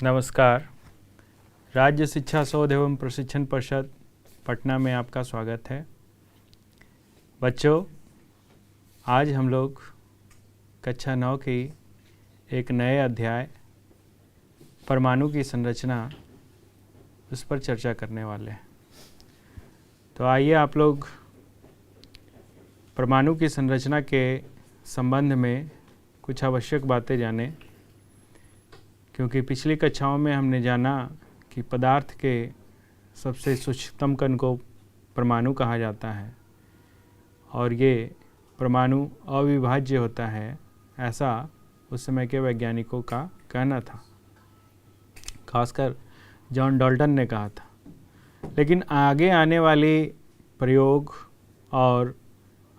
नमस्कार। राज्य शिक्षा शोध एवं प्रशिक्षण परिषद पटना में आपका स्वागत है। बच्चों, आज हम लोग कक्षा 9 की एक नए अध्याय परमाणु की संरचना उस पर चर्चा करने वाले हैं। तो आइए आप लोग परमाणु की संरचना के संबंध में कुछ आवश्यक बातें जानें, क्योंकि पिछली कक्षाओं में हमने जाना कि पदार्थ के सबसे सूक्ष्मतम कण को परमाणु कहा जाता है और ये परमाणु अविभाज्य होता है, ऐसा उस समय के वैज्ञानिकों का कहना था। खासकर जॉन डाल्टन ने कहा था। लेकिन आगे आने वाले प्रयोग और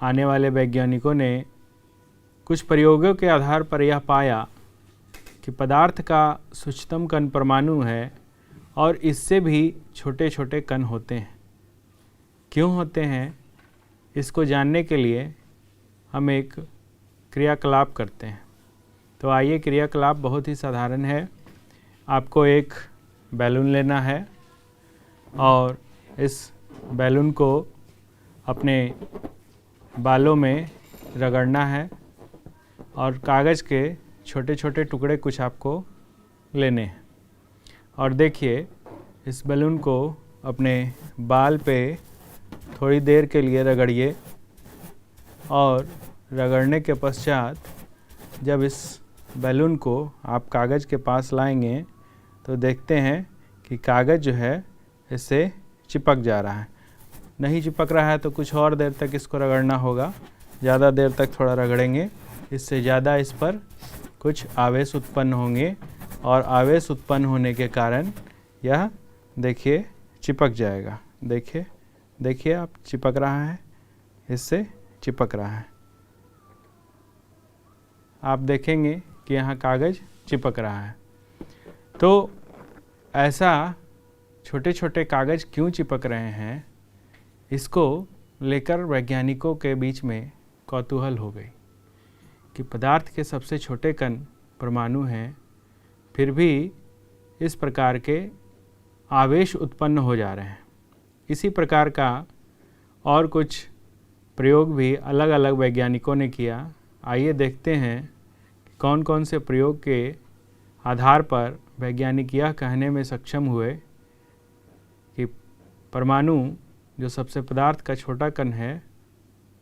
आने वाले वैज्ञानिकों ने कुछ प्रयोगों के आधार पर यह पाया कि पदार्थ का सूक्ष्मतम कण परमाणु है और इससे भी छोटे छोटे कण होते हैं। क्यों होते हैं, इसको जानने के लिए हम एक क्रियाकलाप करते हैं। तो आइए, क्रियाकलाप बहुत ही साधारण है। आपको एक बैलून लेना है और इस बैलून को अपने बालों में रगड़ना है और कागज़ के छोटे छोटे टुकड़े कुछ आपको लेने हैं। और देखिए, इस बैलून को अपने बाल पे थोड़ी देर के लिए रगड़िए और रगड़ने के पश्चात जब इस बैलून को आप कागज़ के पास लाएंगे तो देखते हैं कि कागज़ जो है इससे चिपक जा रहा है। नहीं चिपक रहा है तो कुछ और देर तक इसको रगड़ना होगा। ज़्यादा देर तक थोड़ा रगड़ेंगे, इससे ज़्यादा इस पर कुछ आवेश उत्पन्न होंगे और आवेश उत्पन्न होने के कारण यह देखिए चिपक जाएगा। देखिए आप, चिपक रहा है, इससे चिपक रहा है। आप देखेंगे कि यहाँ कागज़ चिपक रहा है। तो ऐसा छोटे छोटे कागज़ क्यों चिपक रहे हैं, इसको लेकर वैज्ञानिकों के बीच में कौतूहल हो गई कि पदार्थ के सबसे छोटे कण परमाणु हैं, फिर भी इस प्रकार के आवेश उत्पन्न हो जा रहे हैं। इसी प्रकार का और कुछ प्रयोग भी अलग अलग वैज्ञानिकों ने किया। आइए देखते हैं कि कौन कौन से प्रयोग के आधार पर वैज्ञानिक यह कहने में सक्षम हुए कि परमाणु जो सबसे पदार्थ का छोटा कण है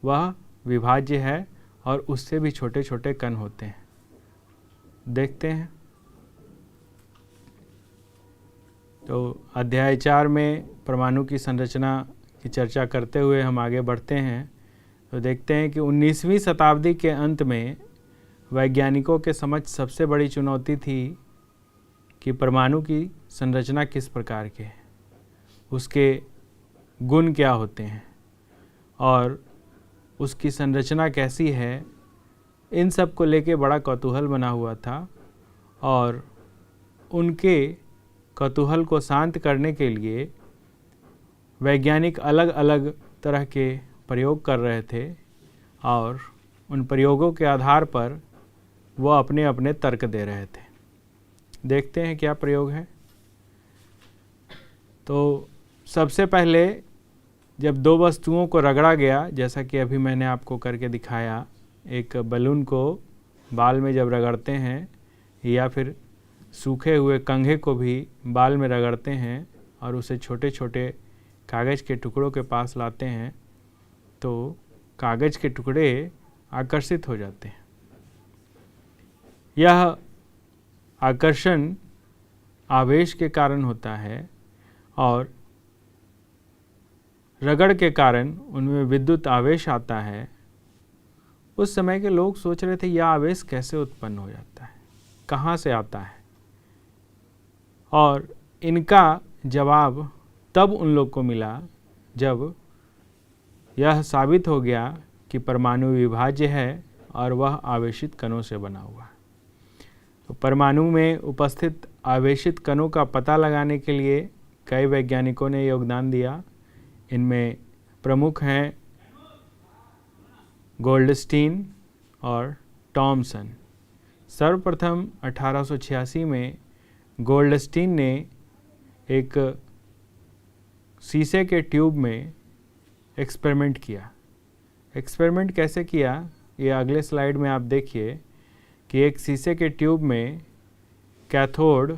वह विभाज्य है और उससे भी छोटे छोटे कण होते हैं। देखते हैं। तो अध्याय 4 में परमाणु की संरचना की चर्चा करते हुए हम आगे बढ़ते हैं। तो देखते हैं कि 19वीं शताब्दी के अंत में वैज्ञानिकों के समक्ष सबसे बड़ी चुनौती थी कि परमाणु की संरचना किस प्रकार की है, उसके गुण क्या होते हैं और उसकी संरचना कैसी है। इन सब को लेके बड़ा कौतूहल बना हुआ था और उनके कौतूहल को शांत करने के लिए वैज्ञानिक अलग अलग तरह के प्रयोग कर रहे थे और उन प्रयोगों के आधार पर वह अपने अपने तर्क दे रहे थे। देखते हैं क्या प्रयोग है। तो सबसे पहले जब दो वस्तुओं को रगड़ा गया, जैसा कि अभी मैंने आपको करके दिखाया, एक बलून को बाल में जब रगड़ते हैं या फिर सूखे हुए कंघे को भी बाल में रगड़ते हैं और उसे छोटे छोटे कागज़ के टुकड़ों के पास लाते हैं तो कागज़ के टुकड़े आकर्षित हो जाते हैं। यह आकर्षण आवेश के कारण होता है और रगड़ के कारण उनमें विद्युत आवेश आता है। उस समय के लोग सोच रहे थे यह आवेश कैसे उत्पन्न हो जाता है, कहाँ से आता है, और इनका जवाब तब उन लोग को मिला जब यह साबित हो गया कि परमाणु विभाज्य है और वह आवेशित कणों से बना हुआ है। तो परमाणु में उपस्थित आवेशित कणों का पता लगाने के लिए कई वैज्ञानिकों ने योगदान दिया। इनमें प्रमुख हैं गोल्डस्टीन और टॉमसन। सर्वप्रथम 1886 में गोल्डस्टीन ने एक शीशे के ट्यूब में एक्सपेरिमेंट किया। एक्सपेरिमेंट कैसे किया ये अगले स्लाइड में आप देखिए कि एक शीशे के ट्यूब में कैथोड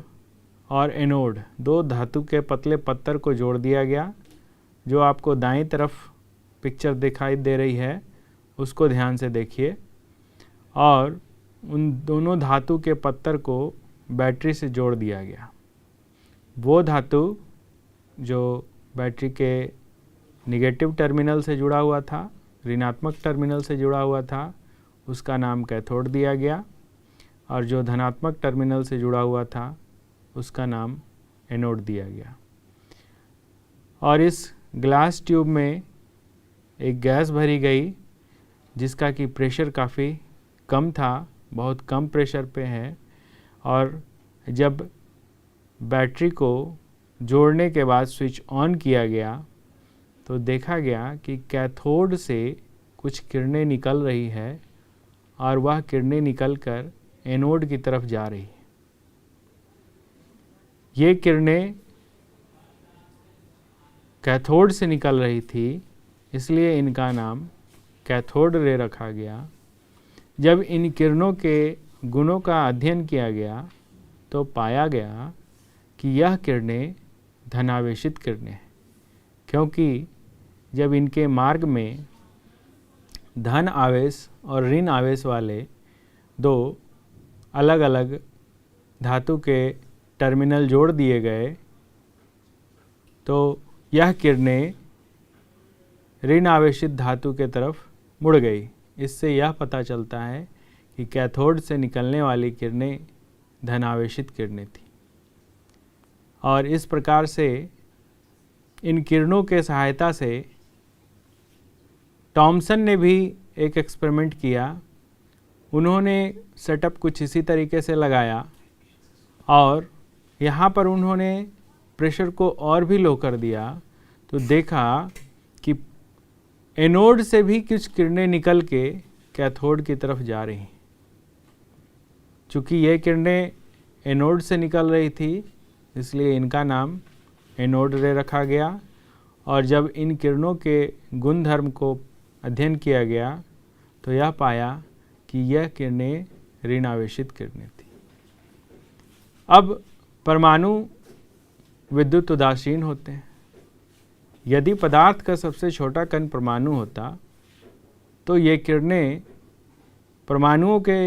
और एनोड दो धातु के पतले पत्थर को जोड़ दिया गया। जो आपको दाईं तरफ पिक्चर दिखाई दे रही है उसको ध्यान से देखिए, और उन दोनों धातु के पत्थर को बैटरी से जोड़ दिया गया। वो धातु जो बैटरी के निगेटिव टर्मिनल से जुड़ा हुआ था, ऋणात्मक टर्मिनल से जुड़ा हुआ था, उसका नाम कैथोड दिया गया, और जो धनात्मक टर्मिनल से जुड़ा हुआ था उसका नाम एनोड दिया गया। और इस ग्लास ट्यूब में एक गैस भरी गई जिसका कि प्रेशर काफ़ी कम था, बहुत कम प्रेशर पे है, और जब बैटरी को जोड़ने के बाद स्विच ऑन किया गया तो देखा गया कि कैथोड से कुछ किरणें निकल रही है और वह किरणें निकलकर एनोड की तरफ जा रही है। ये किरणें कैथोड से निकल रही थी, इसलिए इनका नाम कैथोड रे रखा गया। जब इन किरणों के गुणों का अध्ययन किया गया तो पाया गया कि यह किरणें धनावेशित किरणें हैं, क्योंकि जब इनके मार्ग में धन आवेश और ऋण आवेश वाले दो अलग अलग धातु के टर्मिनल जोड़ दिए गए तो यह किरणें ऋण आवेशित धातु के तरफ मुड़ गई। इससे यह पता चलता है कि कैथोड से निकलने वाली किरणें धनावेशित किरणें थी। और इस प्रकार से इन किरणों के सहायता से टॉमसन ने भी एक एक्सपेरिमेंट किया। उन्होंने सेटअप कुछ इसी तरीके से लगाया और यहाँ पर उन्होंने प्रेशर को और भी लो कर दिया तो देखा कि एनोड से भी कुछ किरणें निकल के कैथोड की तरफ जा रही। चूँकि ये किरणें एनोड से निकल रही थी इसलिए इनका नाम एनोड रे रखा गया। और जब इन किरणों के गुणधर्म को अध्ययन किया गया तो यह पाया कि यह किरणें ऋणावेशित किरणें थी। अब परमाणु विद्युत उदासीन होते हैं। यदि पदार्थ का सबसे छोटा कण परमाणु होता तो ये किरणें परमाणुओं के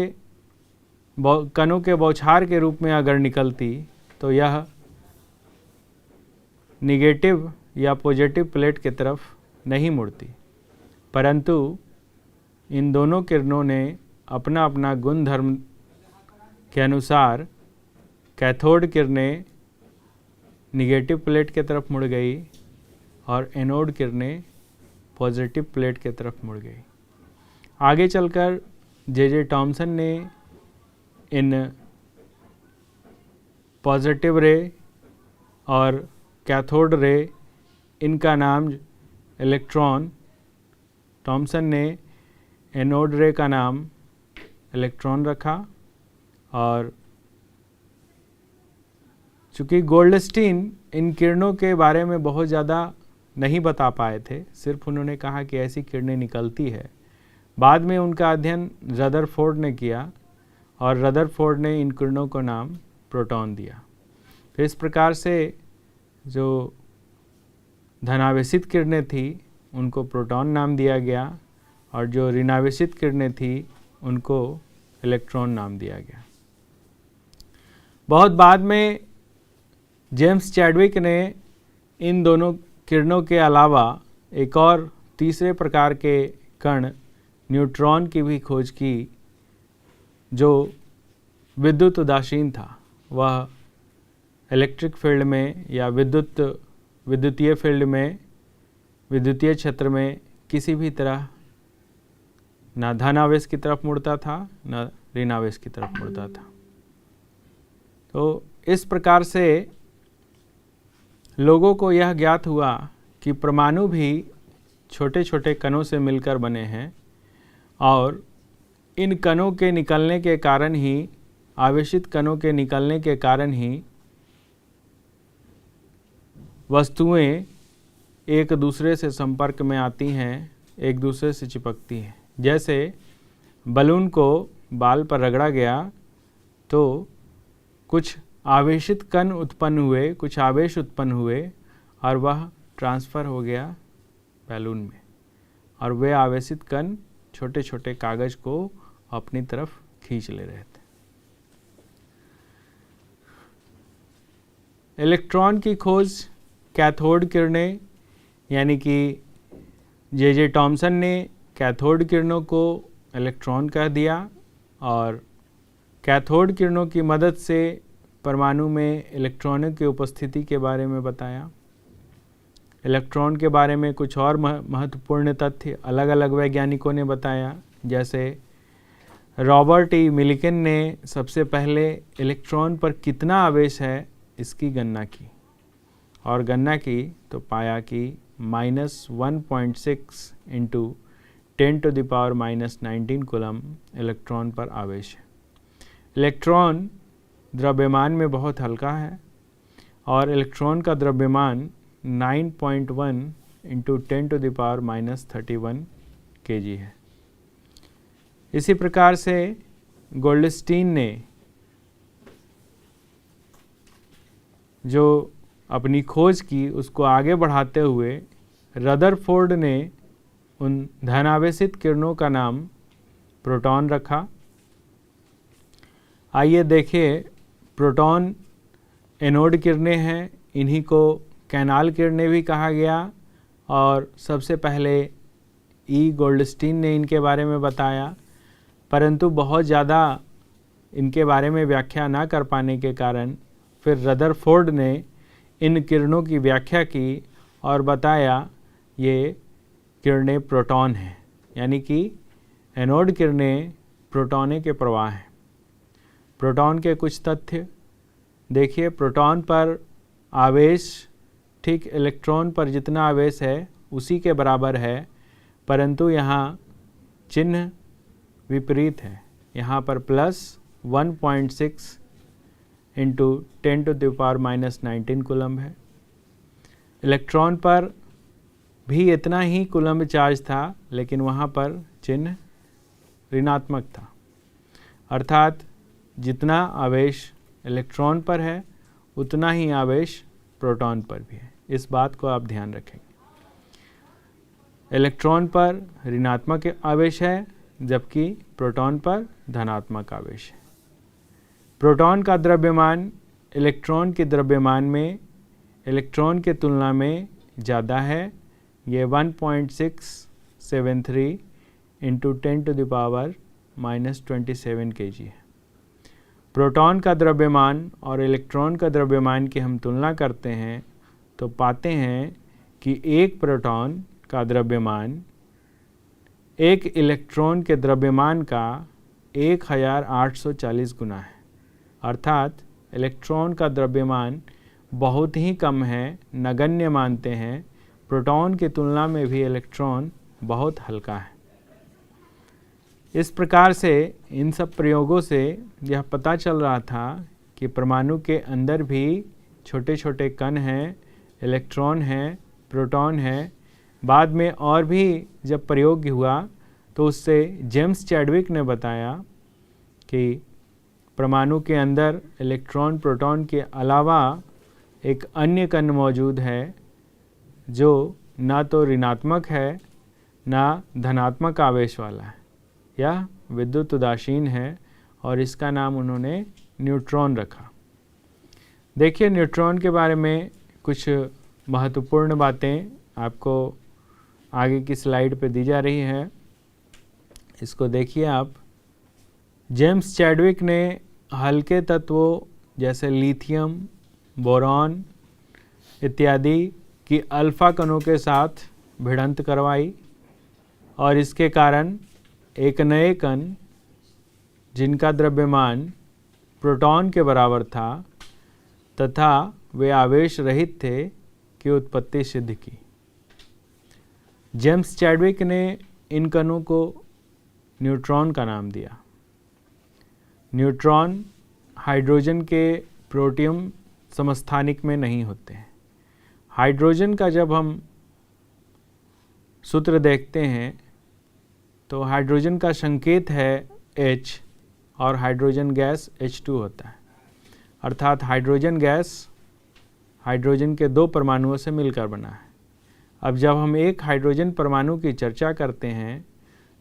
कणों के बौछार के रूप में अगर निकलती तो यह निगेटिव या पॉजिटिव प्लेट की तरफ नहीं मुड़ती, परंतु इन दोनों किरणों ने अपना अपना गुणधर्म के अनुसार कैथोड किरणें निगेटिव प्लेट की तरफ मुड़ गई और एनोड किरणें पॉजिटिव प्लेट की तरफ मुड़ गई। आगे चलकर जे टॉमसन ने इन पॉजिटिव रे और कैथोड रे इनका नाम इलेक्ट्रॉन, टॉमसन ने एनोड रे का नाम इलेक्ट्रॉन रखा। और चूँकि गोल्डस्टीन इन किरणों के बारे में बहुत ज़्यादा नहीं बता पाए थे, सिर्फ उन्होंने कहा कि ऐसी किरणें निकलती है। बाद में उनका अध्ययन रदरफोर्ड ने किया और रदरफोर्ड ने इन किरणों को नाम प्रोटॉन दिया। तो इस प्रकार से जो धनावेशित किरणें थी उनको प्रोटॉन नाम दिया गया और जो ऋणावेशित किरणें थी उनको इलेक्ट्रॉन नाम दिया गया। बहुत बाद में जेम्स चैडविक ने इन दोनों किरणों के अलावा एक और तीसरे प्रकार के कण न्यूट्रॉन की भी खोज की जो विद्युत उदासीन था। वह इलेक्ट्रिक फील्ड में या विद्युतीय फील्ड में, विद्युतीय क्षेत्र में किसी भी तरह ना धनावेश की तरफ मुड़ता था न ऋणावेश की तरफ मुड़ता था। तो इस प्रकार से लोगों को यह ज्ञात हुआ कि परमाणु भी छोटे छोटे कणों से मिलकर बने हैं और इन कणों के निकलने के कारण ही, आवेशित कणों के निकलने के कारण ही वस्तुएं एक दूसरे से संपर्क में आती हैं, एक दूसरे से चिपकती हैं। जैसे बलून को बाल पर रगड़ा गया तो कुछ आवेशित कण उत्पन्न हुए, कुछ आवेश उत्पन्न हुए और वह ट्रांसफ़र हो गया बैलून में, और वे आवेशित कण छोटे छोटे कागज को अपनी तरफ खींच ले रहे थे। इलेक्ट्रॉन की खोज कैथोड किरणें यानी कि जे टॉमसन ने कैथोड किरणों को इलेक्ट्रॉन कह दिया और कैथोड किरणों की मदद से परमाणु में इलेक्ट्रॉनों की उपस्थिति के बारे में बताया। इलेक्ट्रॉन के बारे में कुछ और महत्वपूर्ण तथ्य अलग अलग वैज्ञानिकों ने बताया। जैसे रॉबर्ट ई मिलिकन ने सबसे पहले इलेक्ट्रॉन पर कितना आवेश है इसकी गणना की, और गणना की तो पाया कि -1.6 इंटू 10⁻⁻19 कूलम इलेक्ट्रॉन पर आवेश है। इलेक्ट्रॉन द्रव्यमान में बहुत हल्का है और इलेक्ट्रॉन का द्रव्यमान 9.1 इंटू 10⁻31 kg है। इसी प्रकार से गोल्डस्टीन ने जो अपनी खोज की उसको आगे बढ़ाते हुए रदरफोर्ड ने उन धनावेशित किरणों का नाम प्रोटॉन रखा। आइए देखिए, प्रोटॉन एनोड किरणें हैं, इन्हीं को कैनाल किरणें भी कहा गया और सबसे पहले ई गोल्डस्टीन ने इनके बारे में बताया, परंतु बहुत ज़्यादा इनके बारे में व्याख्या ना कर पाने के कारण फिर रदरफोर्ड ने इन किरणों की व्याख्या की और बताया ये किरणें प्रोटॉन हैं, यानी कि एनोड किरणें प्रोटॉनों के प्रवाह हैं। प्रोटॉन के कुछ तथ्य देखिए, प्रोटॉन पर आवेश ठीक इलेक्ट्रॉन पर जितना आवेश है उसी के बराबर है, परंतु यहाँ चिन्ह विपरीत है। यहाँ पर +1.6 इंटू 10⁻⁻19 कूलम है। इलेक्ट्रॉन पर भी इतना ही कूलम चार्ज था, लेकिन वहाँ पर चिन्ह ऋणात्मक था, अर्थात जितना आवेश इलेक्ट्रॉन पर है उतना ही आवेश प्रोटॉन पर भी है। इस बात को आप ध्यान रखेंगे। इलेक्ट्रॉन पर ऋणात्मक आवेश है जबकि प्रोटॉन पर धनात्मक आवेश है। प्रोटॉन का द्रव्यमान इलेक्ट्रॉन के द्रव्यमान में इलेक्ट्रॉन के तुलना में ज़्यादा है। ये 1.673 इंटू 10⁻⁻27 kg है। प्रोटॉन का द्रव्यमान और इलेक्ट्रॉन का द्रव्यमान की हम तुलना करते हैं तो पाते हैं कि एक प्रोटॉन का द्रव्यमान एक इलेक्ट्रॉन के द्रव्यमान का 1840 गुना है, अर्थात इलेक्ट्रॉन का द्रव्यमान बहुत ही कम है, नगण्य मानते हैं। प्रोटॉन की तुलना में भी इलेक्ट्रॉन बहुत हल्का है। इस प्रकार से इन सब प्रयोगों से यह पता चल रहा था कि परमाणु के अंदर भी छोटे छोटे कण हैं, इलेक्ट्रॉन हैं, प्रोटॉन हैं। बाद में और भी जब प्रयोग हुआ तो उससे जेम्स चैडविक ने बताया कि परमाणु के अंदर इलेक्ट्रॉन प्रोटॉन के अलावा एक अन्य कण मौजूद है जो ना तो ऋणात्मक है ना धनात्मक आवेश वाला है, यह विद्युत उदासीन है और इसका नाम उन्होंने न्यूट्रॉन रखा। देखिए, न्यूट्रॉन के बारे में कुछ महत्वपूर्ण बातें आपको आगे की स्लाइड पे दी जा रही है, इसको देखिए आप। जेम्स चैडविक ने हल्के तत्वों जैसे लिथियम, बोरॉन इत्यादि की अल्फा कणों के साथ भिड़ंत करवाई और इसके कारण एक नए कण जिनका द्रव्यमान प्रोटॉन के बराबर था तथा वे आवेश रहित थे की उत्पत्ति सिद्ध की। जेम्स चैडविक ने इन कणों को न्यूट्रॉन का नाम दिया। न्यूट्रॉन हाइड्रोजन के प्रोटियम समस्थानिक में नहीं होते हैं। हाइड्रोजन का जब हम सूत्र देखते हैं तो हाइड्रोजन का संकेत है H और हाइड्रोजन गैस H2 होता है, अर्थात हाइड्रोजन गैस हाइड्रोजन के 2 परमाणुओं से मिलकर बना है। अब जब हम एक हाइड्रोजन परमाणु की चर्चा करते हैं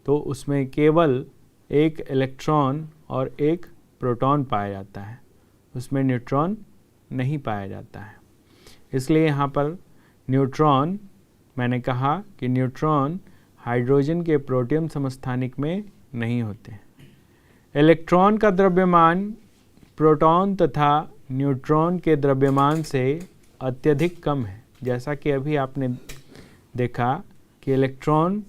तो उसमें केवल एक इलेक्ट्रॉन और एक प्रोटॉन पाया जाता है, उसमें न्यूट्रॉन नहीं पाया जाता है। इसलिए यहाँ पर न्यूट्रॉन, मैंने कहा कि न्यूट्रॉन हाइड्रोजन के प्रोटियम समस्थानिक में नहीं होते। इलेक्ट्रॉन का द्रव्यमान प्रोटॉन तथा न्यूट्रॉन के द्रव्यमान से अत्यधिक कम है। जैसा कि अभी आपने देखा कि इलेक्ट्रॉन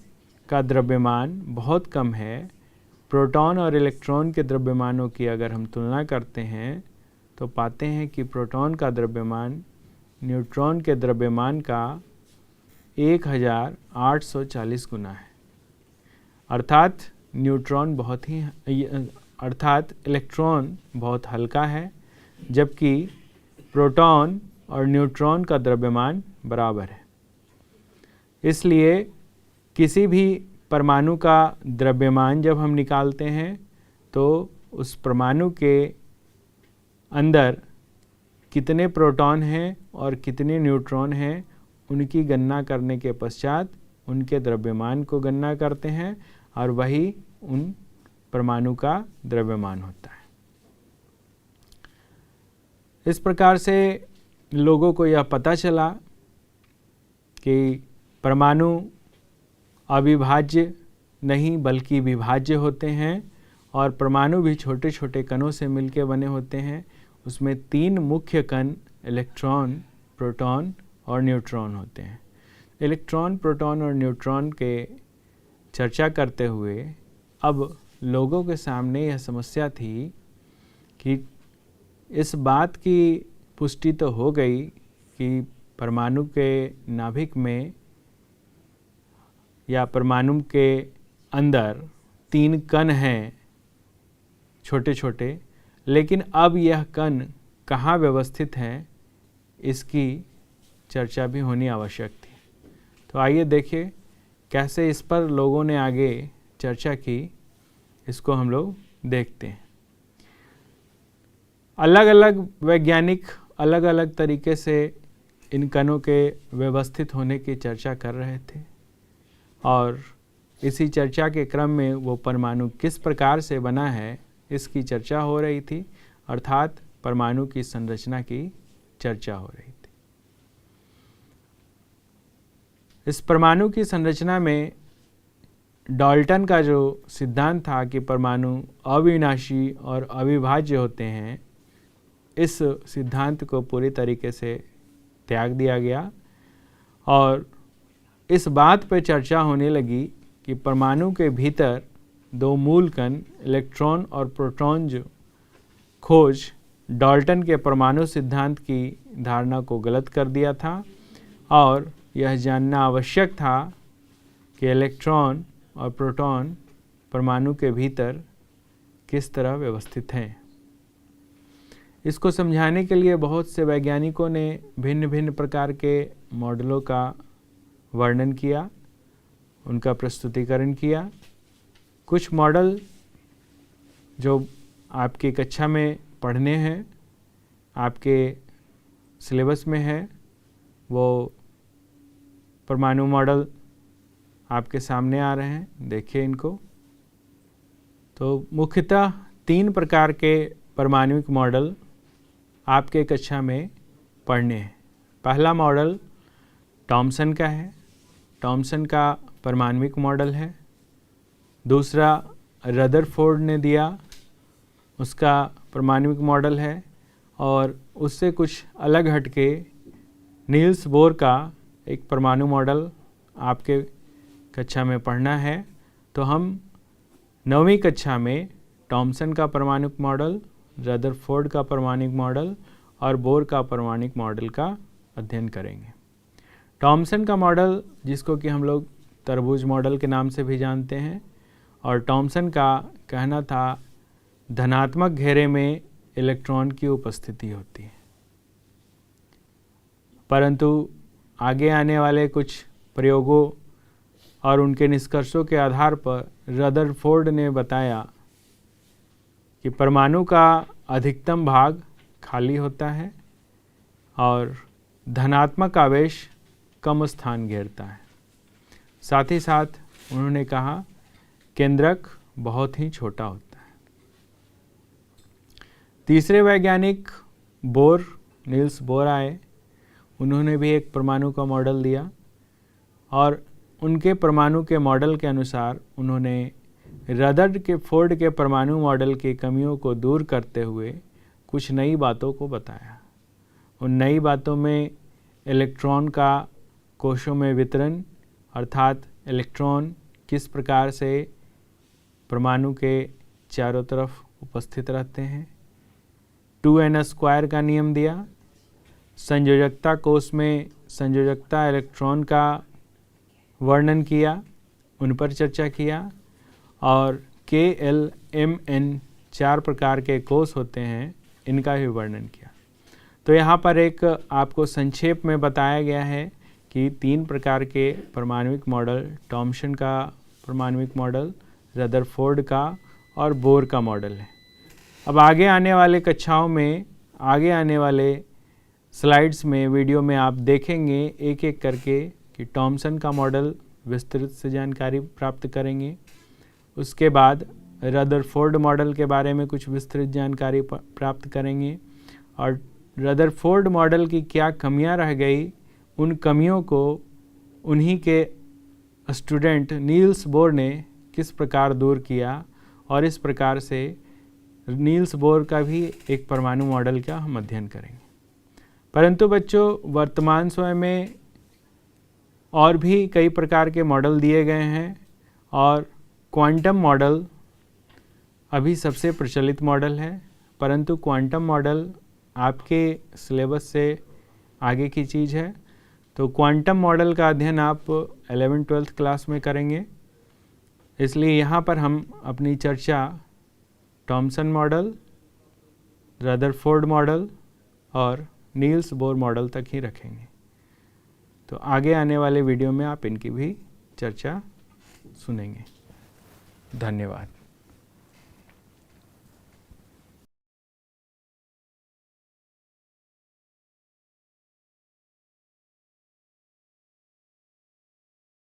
का द्रव्यमान बहुत कम है। प्रोटॉन और इलेक्ट्रॉन के द्रव्यमानों की अगर हम तुलना करते हैं तो पाते हैं कि प्रोटॉन का द्रव्यमान न्यूट्रॉन के द्रव्यमान का 1840 गुना है। अर्थात इलेक्ट्रॉन बहुत हल्का है, जबकि प्रोटॉन और न्यूट्रॉन का द्रव्यमान बराबर है। इसलिए किसी भी परमाणु का द्रव्यमान जब हम निकालते हैं तो उस परमाणु के अंदर कितने प्रोटॉन हैं और कितने न्यूट्रॉन हैं, उनकी गणना करने के पश्चात उनके द्रव्यमान को गणना करते हैं और वही उन परमाणु का द्रव्यमान होता है। इस प्रकार से लोगों को यह पता चला कि परमाणु अविभाज्य नहीं बल्कि विभाज्य होते हैं और परमाणु भी छोटे छोटे कणों से मिलकर बने होते हैं। उसमें 3 मुख्य कण इलेक्ट्रॉन, प्रोटॉन और न्यूट्रॉन होते हैं। इलेक्ट्रॉन, प्रोटॉन और न्यूट्रॉन के चर्चा करते हुए अब लोगों के सामने यह समस्या थी कि इस बात की पुष्टि तो हो गई कि परमाणु के नाभिक में या परमाणु के अंदर 3 कण हैं छोटे छोटे, लेकिन अब यह कण कहाँ व्यवस्थित हैं इसकी चर्चा भी होनी आवश्यक थी। तो आइए देखिए कैसे इस पर लोगों ने आगे चर्चा की, इसको हम लोग देखते हैं। अलग अलग वैज्ञानिक अलग अलग तरीके से इन कणों के व्यवस्थित होने की चर्चा कर रहे थे और इसी चर्चा के क्रम में वो परमाणु किस प्रकार से बना है इसकी चर्चा हो रही थी, अर्थात परमाणु की संरचना की चर्चा हो रही थी। इस परमाणु की संरचना में डाल्टन का जो सिद्धांत था कि परमाणु अविनाशी और अविभाज्य होते हैं, इस सिद्धांत को पूरी तरीके से त्याग दिया गया और इस बात पर चर्चा होने लगी कि परमाणु के भीतर 2 मूल कण इलेक्ट्रॉन और प्रोटॉन जो खोज डाल्टन के परमाणु सिद्धांत की धारणा को गलत कर दिया था और यह जानना आवश्यक था कि इलेक्ट्रॉन और प्रोटॉन परमाणु के भीतर किस तरह व्यवस्थित हैं। इसको समझाने के लिए बहुत से वैज्ञानिकों ने भिन्न भिन्न प्रकार के मॉडलों का वर्णन किया, उनका प्रस्तुतिकरण किया। कुछ मॉडल जो आपकी कक्षा में पढ़ने हैं, आपके सिलेबस में है, वो परमाणु मॉडल आपके सामने आ रहे हैं, देखिए इनको। तो मुख्यतः 3 प्रकार के परमाणुिक मॉडल आपके कक्षा में पढ़ने हैं। पहला मॉडल थॉमसन का है, थॉमसन का परमाणुिक मॉडल है। दूसरा रदरफोर्ड ने दिया, उसका परमाणुिक मॉडल है। और उससे कुछ अलग हटके नील्स बोर का एक परमाणु मॉडल आपके कक्षा में पढ़ना है। तो हम 9वीं कक्षा में थॉमसन का परमाणुिक मॉडल, रदरफोर्ड का परमाणुिक मॉडल और बोर का परमाणुिक मॉडल का अध्ययन करेंगे। थॉमसन का मॉडल, जिसको कि हम लोग तरबूज मॉडल के नाम से भी जानते हैं, और थॉमसन का कहना था धनात्मक घेरे में इलेक्ट्रॉन की उपस्थिति होती है, परंतु आगे आने वाले कुछ प्रयोगों और उनके निष्कर्षों के आधार पर रदरफोर्ड ने बताया कि परमाणु का अधिकतम भाग खाली होता है और धनात्मक आवेश कम स्थान घेरता है। साथ ही साथ उन्होंने कहा केंद्रक बहुत ही छोटा होता है। तीसरे वैज्ञानिक बोर, नील्स बोर आए। उन्होंने भी एक परमाणु का मॉडल दिया और उनके परमाणु के मॉडल के अनुसार उन्होंने रदरफोर्ड के परमाणु मॉडल की कमियों को दूर करते हुए कुछ नई बातों को बताया। उन नई बातों में इलेक्ट्रॉन का कोशों में वितरण, अर्थात इलेक्ट्रॉन किस प्रकार से परमाणु के चारों तरफ उपस्थित रहते हैं, 2n² का नियम दिया। संयोजकता कोश में संयोजकता इलेक्ट्रॉन का वर्णन किया, उन पर चर्चा किया। और KLMN 4 प्रकार के कोश होते हैं, इनका भी वर्णन किया। तो यहाँ पर एक आपको संक्षेप में बताया गया है कि 3 प्रकार के परमाणुविक मॉडल, थॉम्सन का परमाणुविक मॉडल, रदरफोर्ड का और बोर का मॉडल है। अब आगे आने वाले कक्षाओं में, आगे आने वाले स्लाइड्स में, वीडियो में आप देखेंगे एक एक करके कि थॉम्सन का मॉडल विस्तृत से जानकारी प्राप्त करेंगे। उसके बाद रदरफोर्ड मॉडल के बारे में कुछ विस्तृत जानकारी प्राप्त करेंगे और रदरफोर्ड मॉडल की क्या कमियां रह गई, उन कमियों को उन्हीं के स्टूडेंट नील्स बोर ने किस प्रकार दूर किया और इस प्रकार से नील्स बोर का भी एक परमाणु मॉडल का हम अध्ययन करेंगे। परंतु बच्चों, वर्तमान समय में और भी कई प्रकार के मॉडल दिए गए हैं और क्वांटम मॉडल अभी सबसे प्रचलित मॉडल है। परंतु क्वांटम मॉडल आपके सिलेबस से आगे की चीज़ है, तो क्वांटम मॉडल का अध्ययन आप 11th-12th क्लास में करेंगे। इसलिए यहाँ पर हम अपनी चर्चा थॉम्सन मॉडल, रदरफोर्ड मॉडल और नील्स बोर मॉडल तक ही रखेंगे। तो आगे आने वाले वीडियो में आप इनकी भी चर्चा सुनेंगे। धन्यवाद।